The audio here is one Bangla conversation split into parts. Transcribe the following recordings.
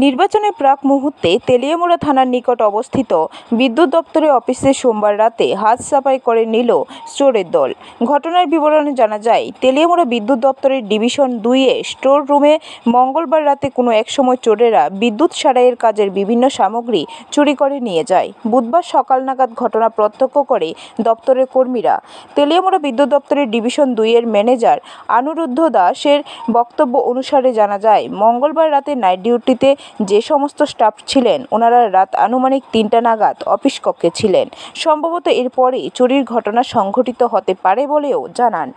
নির্বাচনের প্রাক মুহূর্তে তেলিয়ামুড়া থানার নিকট অবস্থিত বিদ্যুৎ দপ্তরের অফিসে সোমবার রাতে হাত সাফাই করে নিল চোরের দল। ঘটনার বিবরণে জানা যায়, তেলিয়ামুড়া বিদ্যুৎ দপ্তরের ডিভিশন 2-এ স্টোর রুমে মঙ্গলবার রাতে কোনো এক সময় চোরেরা বিদ্যুৎ সারাইয়ের কাজের বিভিন্ন সামগ্রী চুরি করে নিয়ে যায়। বুধবার সকাল নাগাদ ঘটনা প্রত্যক্ষ করে দপ্তরের কর্মীরা। তেলিয়ামুড়া বিদ্যুৎ দপ্তরের ডিভিশন 2-এর ম্যানেজার আনুরুদ্ধ দাসের বক্তব্য অনুসারে জানা যায়, মঙ্গলবার রাতে নাইট ডিউটিতে যে সমস্ত স্টাফ ছিলেন ওনারা রাত আনুমানিক 3টা নাগাদ অফিস কক্ষে ছিলেন। সম্ভবত এরপরেই চুরির ঘটনা সংঘটিত হতে পারে বলেও জানান।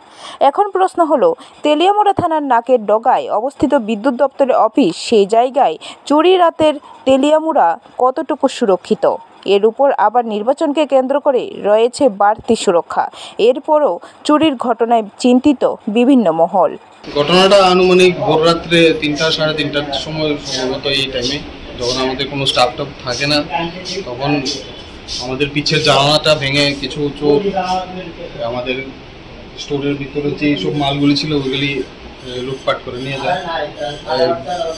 এখন প্রশ্ন হলো, তেলিয়ামুড়া থানার নাকের ডগায় অবস্থিত বিদ্যুৎ দপ্তরের অফিস, সেই জায়গায় চুরি রাতের তেলিয়ামুড়া কতটুকু সুরক্ষিত? এর উপর আবার নির্বাচনকে কেন্দ্র করে রয়েছে বাড়তি সুরক্ষা। এরপরও চুরির ঘটনায় চিন্তিত বিভিন্ন মহল। ঘটনাটা আনুমানিক ভোর রাত্রে 3টা সাড়ে 3টার সময়, সম্ভবত এই টাইমে, যখন আমাদের কোনো স্টাফ থাকে না, তখন আমাদের পিছের জানালাটা ভেঙে কিছু চোর আমাদের স্টোরের ভিতরে যে সব মালগুলি ছিল ওইগুলি লুটপাট করে নিয়ে যায়।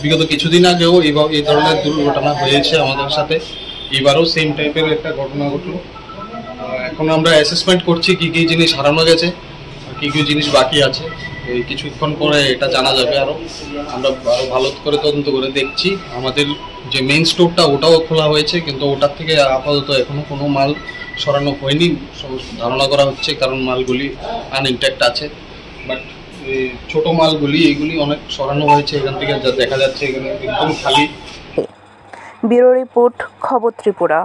বিগত কিছুদিন আগেও এই ধরনের দুর্ঘটনা হয়েছে আমাদের সাথে, এবারও সেম টাইপের একটা ঘটনা ঘটলো। এখন আমরা অ্যাসেসমেন্ট করছি কী কী জিনিস হারানো গেছে, কী কী জিনিস বাকি আছে। এই কিছুক্ষণ পরে এটা জানা যাবে। আমরা আরও ভালো করে তদন্ত করে দেখছি। আমাদের যে মেইন স্টোরটা ওটাও খোলা হয়েছে, কিন্তু ওটার থেকে আপাতত এখনও কোনো মাল সরানো হয়নি ধারণা করা হচ্ছে, কারণ মালগুলি আনইনট্যাক্ট আছে। বাট ছোট মালগুলি এইগুলি অনেক সরানো হয়েছে এখান থেকে, যা দেখা যাচ্ছে এখানে একদম খালি। ব্যুরো রিপোর্ট, খবর ত্রিপুরা।